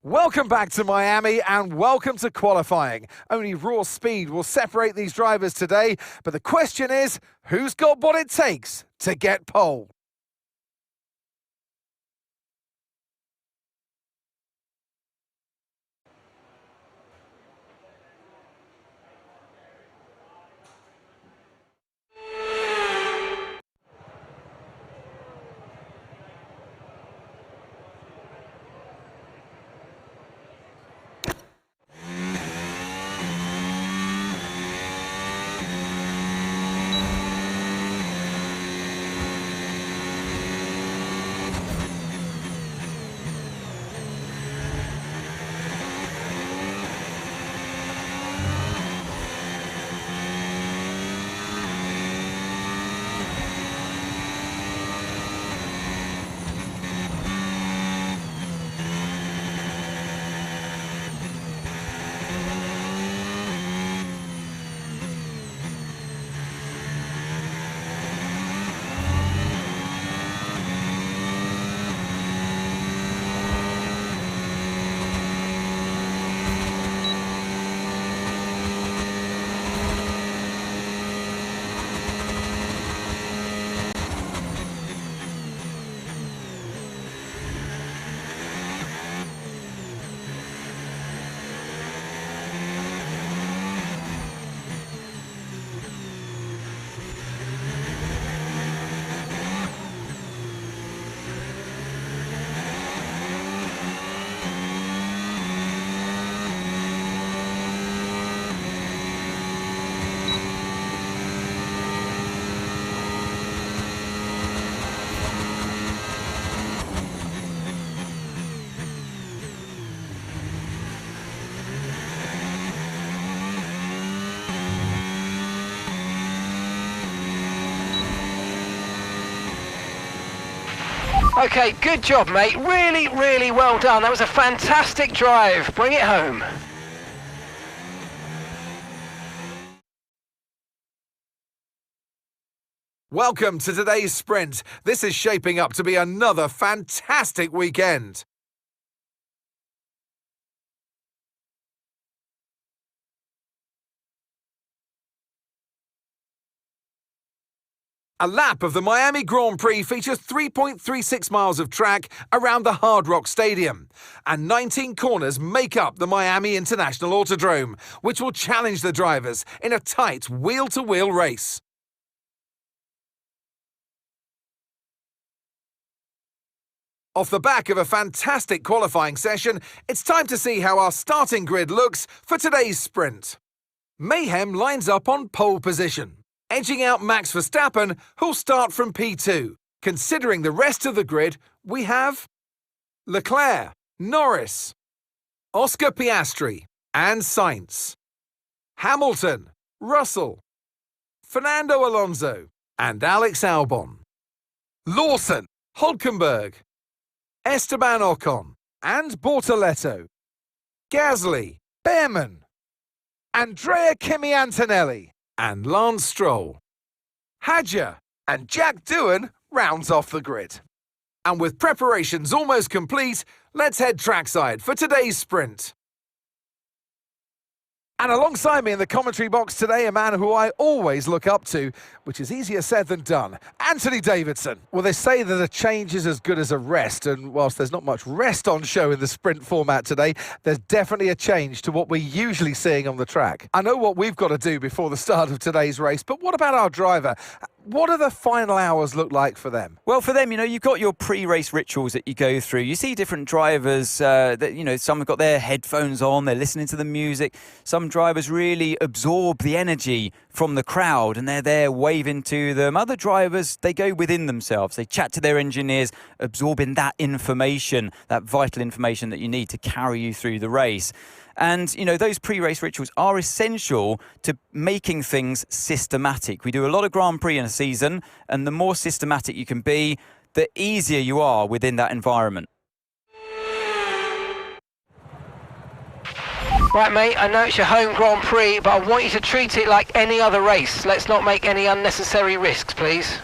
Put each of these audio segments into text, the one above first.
Welcome back to Miami and welcome to qualifying. Only raw speed will separate these drivers today, but the question is, who's got what it takes to get pole? Okay, good job, mate. Really, really well done. That was a fantastic drive. Bring it home. Welcome to today's sprint. This is shaping up to be another fantastic weekend. A lap of the Miami Grand Prix features 3.36 miles of track around the Hard Rock Stadium, and 19 corners make up the Miami International Autodrome, which will challenge the drivers in a tight wheel-to-wheel race. Off the back of a fantastic qualifying session, it's time to see how our starting grid looks for today's sprint. Mayhem lines up on pole position, edging out Max Verstappen, who'll start from P2. Considering the rest of the grid, we have Leclerc, Norris, Oscar Piastri, and Sainz, Hamilton, Russell, Fernando Alonso, and Alex Albon, Lawson, Hülkenberg, Esteban Ocon, and Bortoleto, Gasly, Behrman, Andrea Kimi Antonelli, and Lance Stroll. Hadjar and Jack Doohan rounds off the grid. And with preparations almost complete, let's head trackside for today's sprint. And alongside me in the commentary box today, a man who I always look up to, which is easier said than done, Anthony Davidson. Well, they say that a change is as good as a rest, and whilst there's not much rest on show in the sprint format today, there's definitely a change to what we're usually seeing on the track. I know what we've got to do before the start of today's race, but what about our driver? What do the final hours look like for them? Well, for them, you've got your pre-race rituals that you go through. You see different drivers that, some have got their headphones on, they're listening to the music. Some drivers really absorb the energy from the crowd and they're there waving to them. Other drivers, they go within themselves. They chat to their engineers, absorbing that information, that vital information that you need to carry you through the race. And, those pre-race rituals are essential to making things systematic. We do a lot of Grand Prix in a season, and the more systematic you can be, the easier you are within that environment. Right, mate, I know it's your home Grand Prix, but I want you to treat it like any other race. Let's not make any unnecessary risks, please.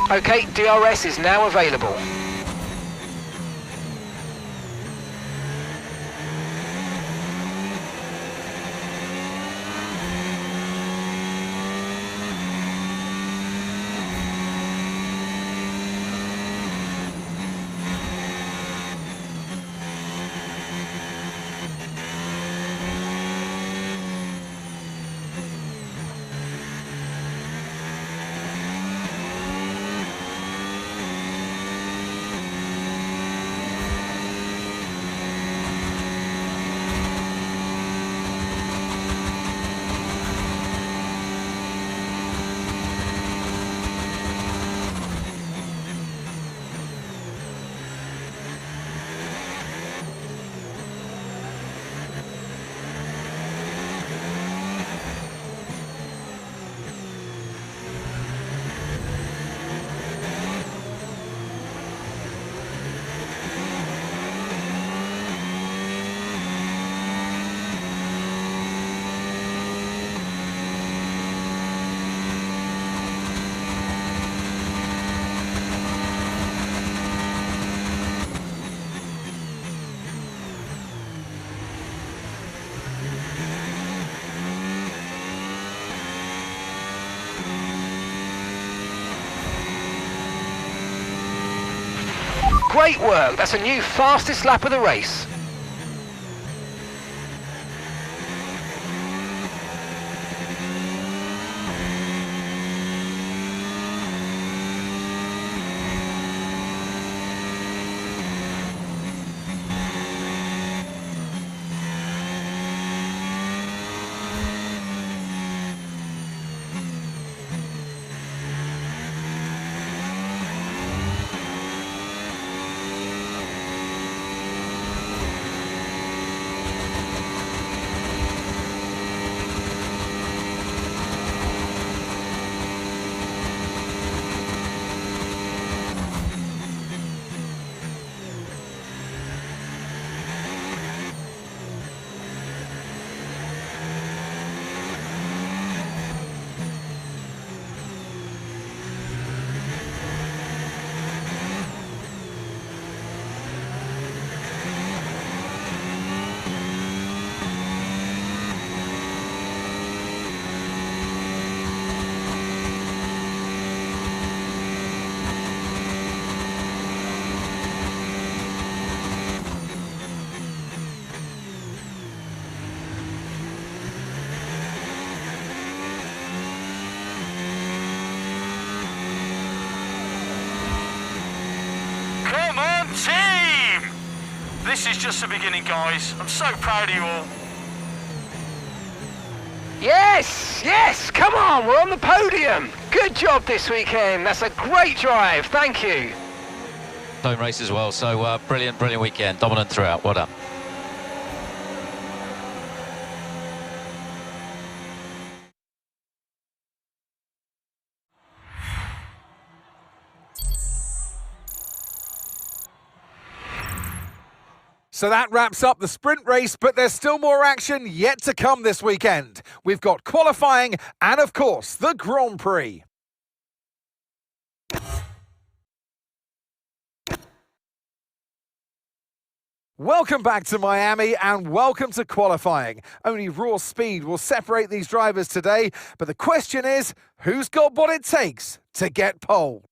OK, DRS is now available. Great work, that's a new fastest lap of the race. Team! This is just the beginning, guys. I'm so proud of you all. Yes, yes, come on, we're on the podium. Good job this weekend. That's a great drive, thank you. Home race as well, so brilliant weekend. Dominant throughout, well done. So that wraps up the sprint race, but there's still more action yet to come this weekend. We've got qualifying and, of course, the Grand Prix. Welcome back to Miami and welcome to qualifying. Only raw speed will separate these drivers today, but the question is, who's got what it takes to get pole?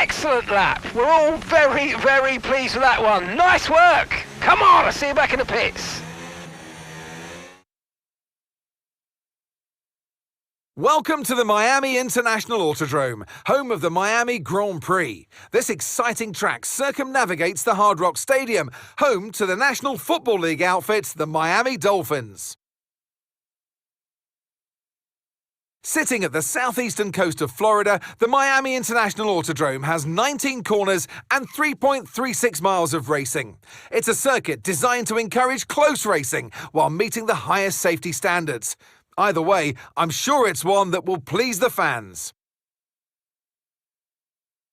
Excellent lap. We're all very, very pleased with that one. Nice work. Come on, I'll see you back in the pits. Welcome to the Miami International Autodrome, home of the Miami Grand Prix. This exciting track circumnavigates the Hard Rock Stadium, home to the National Football League outfit, the Miami Dolphins. Sitting at the southeastern coast of Florida, the Miami International Autodrome has 19 corners and 3.36 miles of racing. It's a circuit designed to encourage close racing while meeting the highest safety standards. Either way, I'm sure it's one that will please the fans.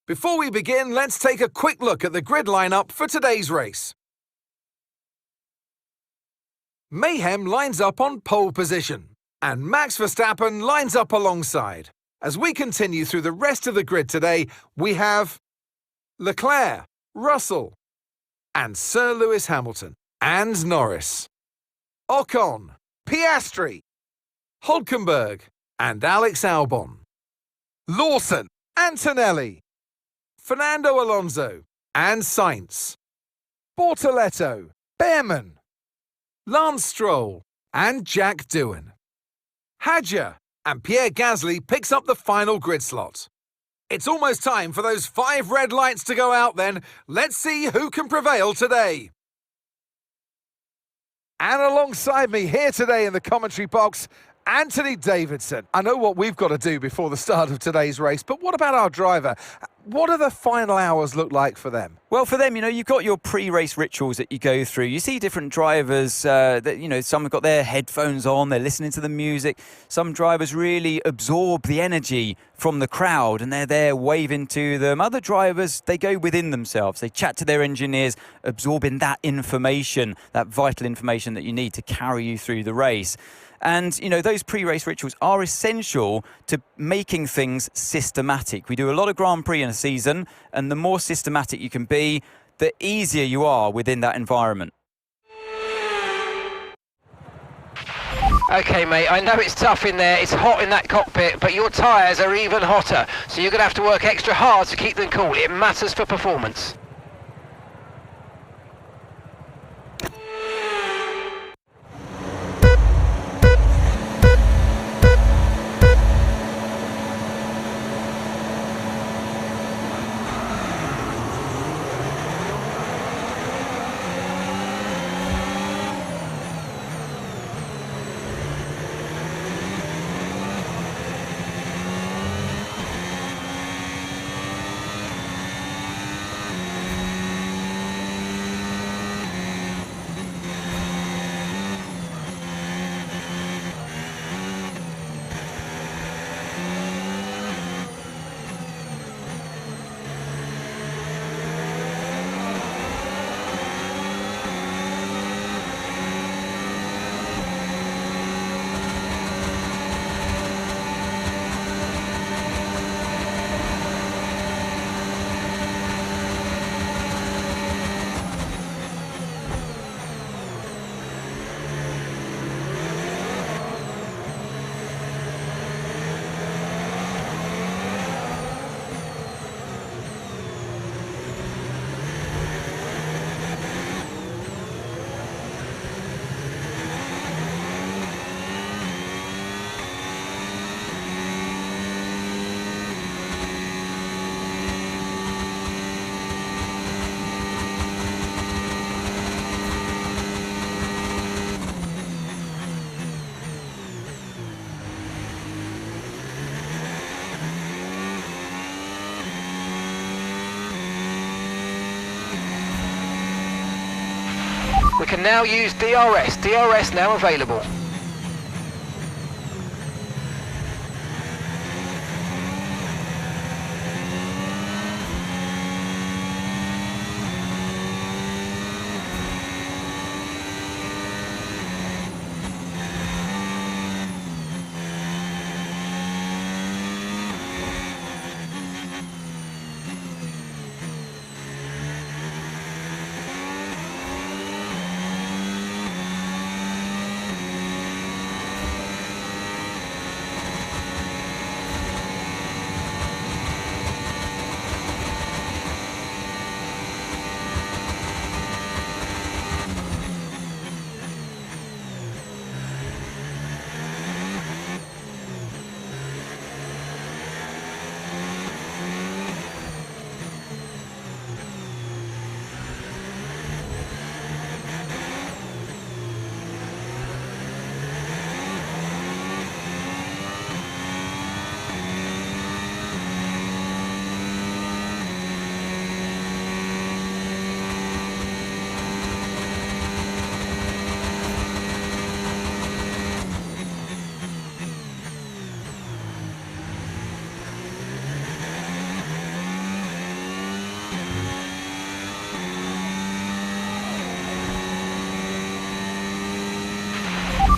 Before we begin, let's take a quick look at the grid lineup for today's race. Mayhem lines up on pole position, and Max Verstappen lines up alongside. As we continue through the rest of the grid today, we have Leclerc, Russell, and Sir Lewis Hamilton, and Norris, Ocon, Piastri, Hülkenberg, and Alex Albon, Lawson, Antonelli, Fernando Alonso, and Sainz, Bortoletto, Behrman, Lance Stroll, and Jack Doohan. Hadjar and Pierre Gasly picks up the final grid slot. It's almost time for those 5 red lights to go out then. Let's see who can prevail today. And alongside me here today in the commentary box, Anthony Davidson. I know what we've got to do before the start of today's race, but what about our driver? What do the final hours look like for them? Well, for them, you've got your pre-race rituals that you go through. You see different drivers that, some have got their headphones on, they're listening to the music. Some drivers really absorb the energy from the crowd and they're there waving to them. Other drivers, they go within themselves. They chat to their engineers, absorbing that information, that vital information that you need to carry you through the race. And, those pre-race rituals are essential to making things systematic. We do a lot of Grand Prix in a season, and the more systematic you can be, the easier you are within that environment. Okay, mate, I know it's tough in there, it's hot in that cockpit, but your tyres are even hotter, so you're going to have to work extra hard to keep them cool. It matters for performance. We can now use DRS. DRS now available.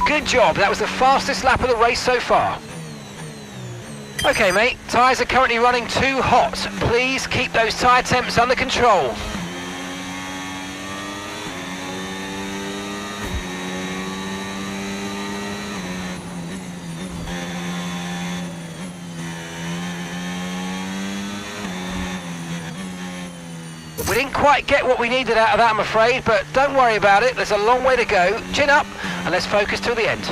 Good job. That was the fastest lap of the race so far. Okay, mate. Tyres are currently running too hot. Please keep those tyre temps under control. We didn't quite get what we needed out of that, I'm afraid, but don't worry about it. There's a long way to go. Chin up, and let's focus till the end.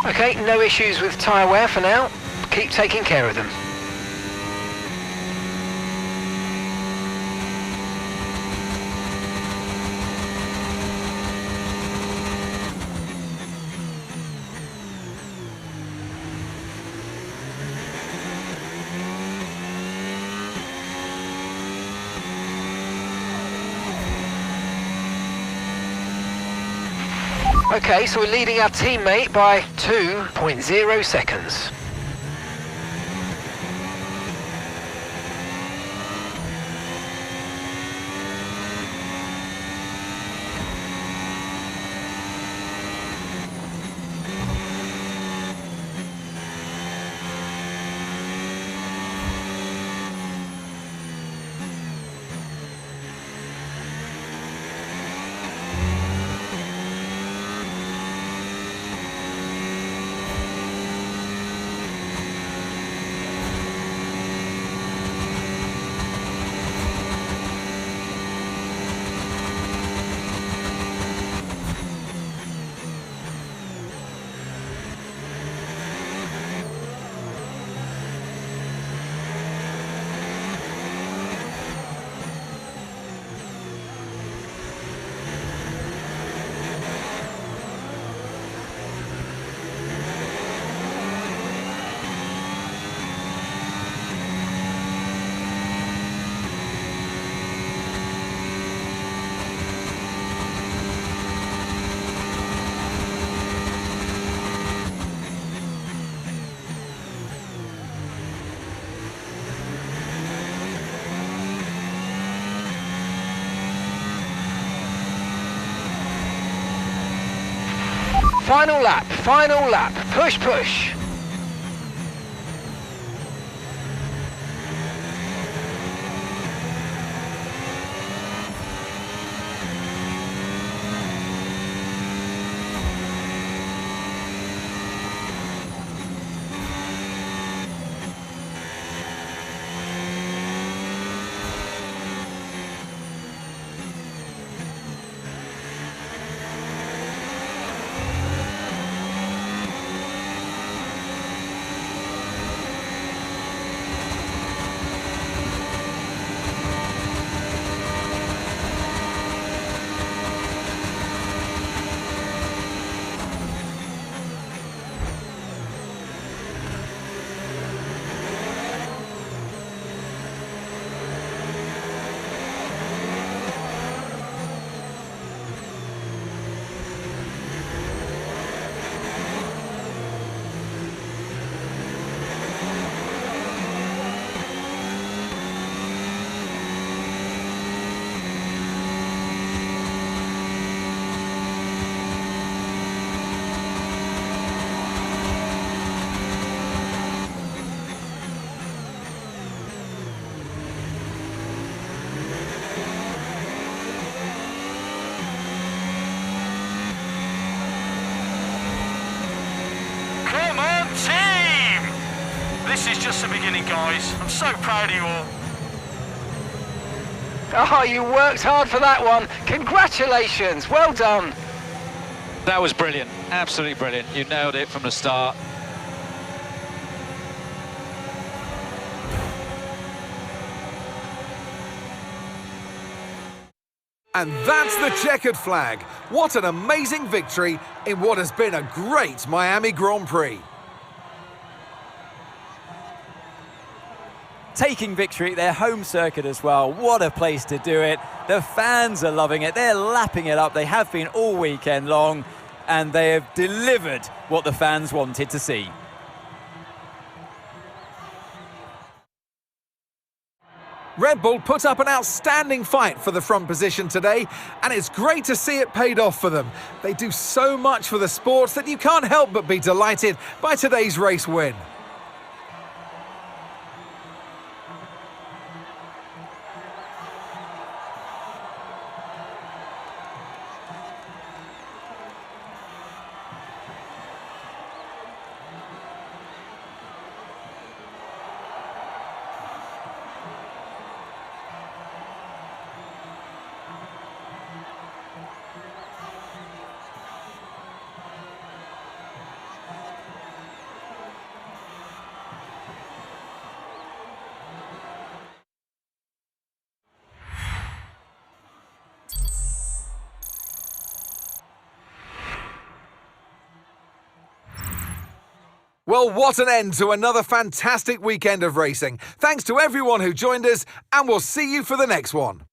Okay, no issues with tyre wear for now. Keep taking care of them. Okay, so we're leading our teammate by 2.0 seconds. Final lap, final lap. Push, push. This is just the beginning, guys. I'm so proud of you all. Oh, you worked hard for that one. Congratulations, well done. That was brilliant, absolutely brilliant. You nailed it from the start. And that's the checkered flag. What an amazing victory in what has been a great Miami Grand Prix. Taking victory at their home circuit as well. What a place to do it. The fans are loving it. They're lapping it up. They have been all weekend long, and they have delivered what the fans wanted to see. Red Bull put up an outstanding fight for the front position today, and it's great to see it paid off for them. They do so much for the sport that you can't help but be delighted by today's race win. Well, what an end to another fantastic weekend of racing. Thanks to everyone who joined us, and we'll see you for the next one.